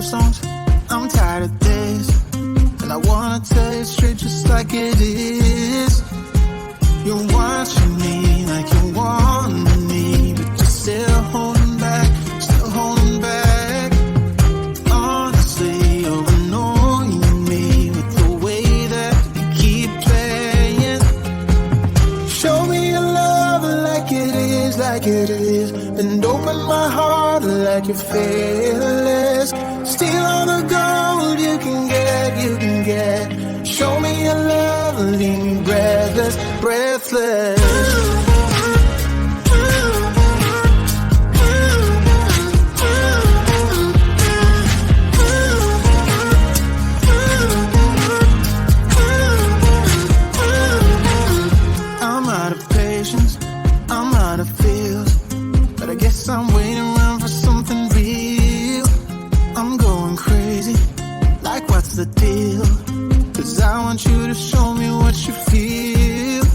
love songs. I'm tired of this, and I wanna tell you straight just like it is. You're watching me like you want me, but you're still holding back, still holding back. Honestly, you're annoying me with the way that you keep playing. Show me your love like it is, like it is. And open my heart like you're fearless. Steal all the gold you can get, you can get. Show me your love, leave me breathless, breathless. I'm out of patience, I'm out of feels, but I guess I'm waiting around for something real. I'm going crazy, like what's the deal? 'Cause I want you to show me what you feel.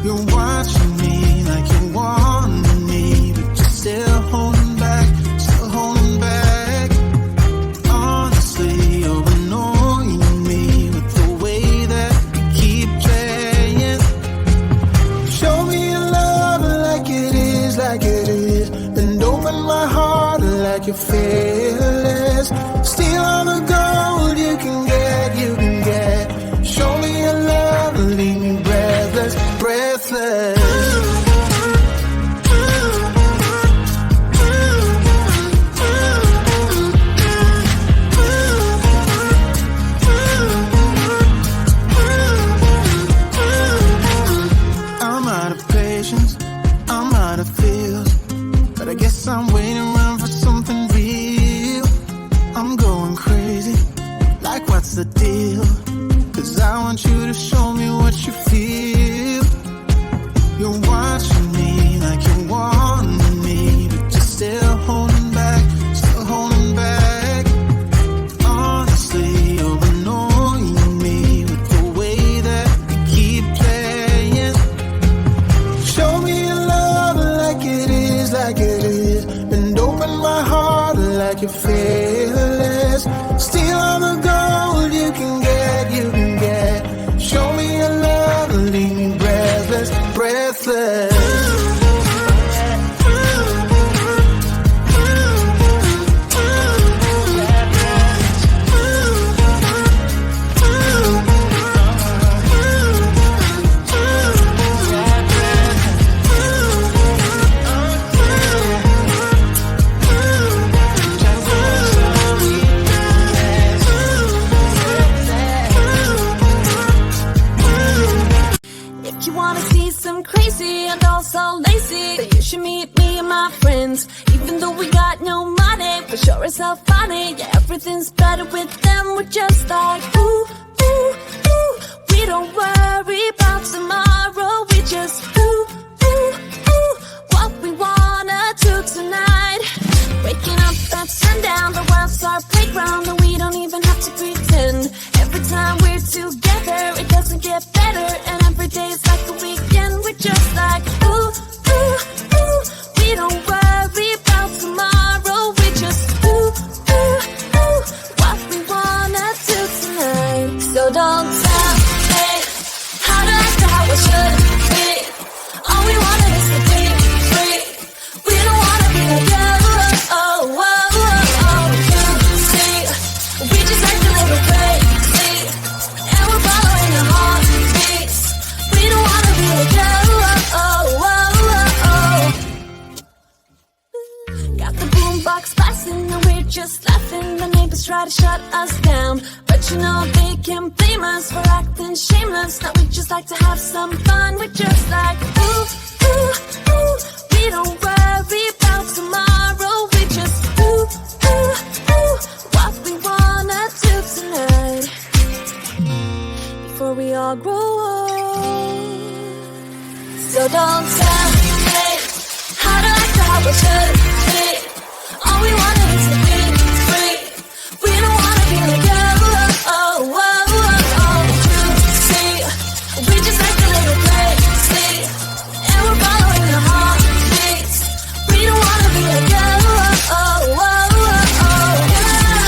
You're watching me like you want me, but you're still holding back, still holding back. Honestly, you're annoying me with the way that you keep playing. Show me your love like it is, like it is. And open my heart like you're fearless. Steal all the gold you can get, you can get. Show me your love, leave me breathless, breathless. I'm out of patience, I'm out of feels, but I guess I'm waiting around for something real. I'm going crazy, like what's the deal? 'Cause I want you to show me what you feel. You're watching me like you want me, but you're still holding back, still holding back. Honestly, you're annoying me with the way that you keep playing. Show me your love like it is, like it is. And open my heart like you're fearless. Steal all the gold you can get, you can get. Show me your love, leave me breathless, breathless. If you wanna see some crazy and also lazy, then you should meet me and my friends. Even though we got no money, for sure it's so funny. Yeah, everything's better with them. We're just like, ooh, ooh, ooh. We don't worry about tomorrow. We just, ooh, ooh, ooh. What we wanna do tonight. Waking up at sundown, the world's our playground, and we don't even have to pretend. Every time we're together, it doesn't get better, and every day's like a weekend. We're just like, ooh, ooh, ooh. We don't worry about tomorrow. We just, ooh, ooh, ooh. What we wanna do tonight. So don't tell me how to act or how it should be. All we wanted is to be free. We don't wanna be like you. Oh, oh, oh, oh, you see, we just like a little crazy, and we're following our heartbeats. We don't wanna be like you. Oh, oh, oh, oh. Got the boombox blasting and we're just laughing. The neighbors try to shut us down, but you know they can't blame us for acting shameless. Now we just like to have some fun. We're just like, ooh, ooh, ooh. We don't worry about tomorrow. We just, ooh, ooh, ooh. What we wanna do tonight. Before we all grow old. So don't tell me how to act or how we should be. All we wanted is to be free. We don't wanna be like you. Oh, oh, oh, oh. You see, we just like a little crazy, and we're following our heartbeats. We don't wanna be like you. Oh, oh, oh, oh.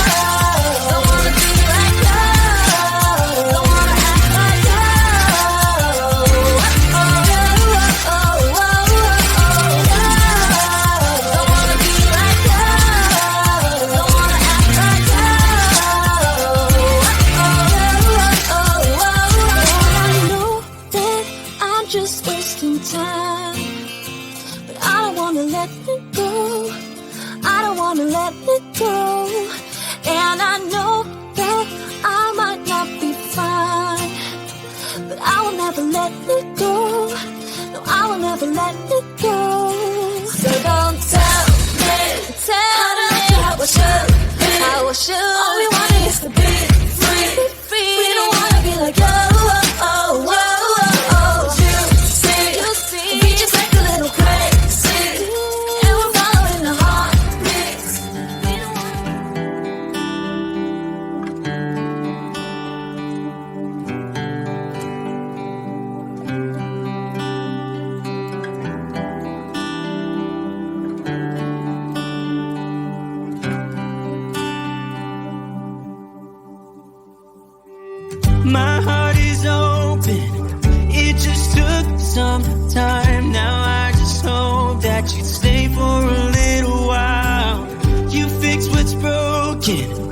just wasting time. But I don't wanna let it go. I don't wanna let it go. And I know that I might not be fine, but I will never let it go. No, I will never let it go. So don't tell me how I should be. How I should. All we want is to be free. We don't wanna be like you. You see, we just act a little crazy, and we're following the heartbeats. We don't My heart is open. It just took some time. Now I just hope that you stay for a little while. You fix what's broken.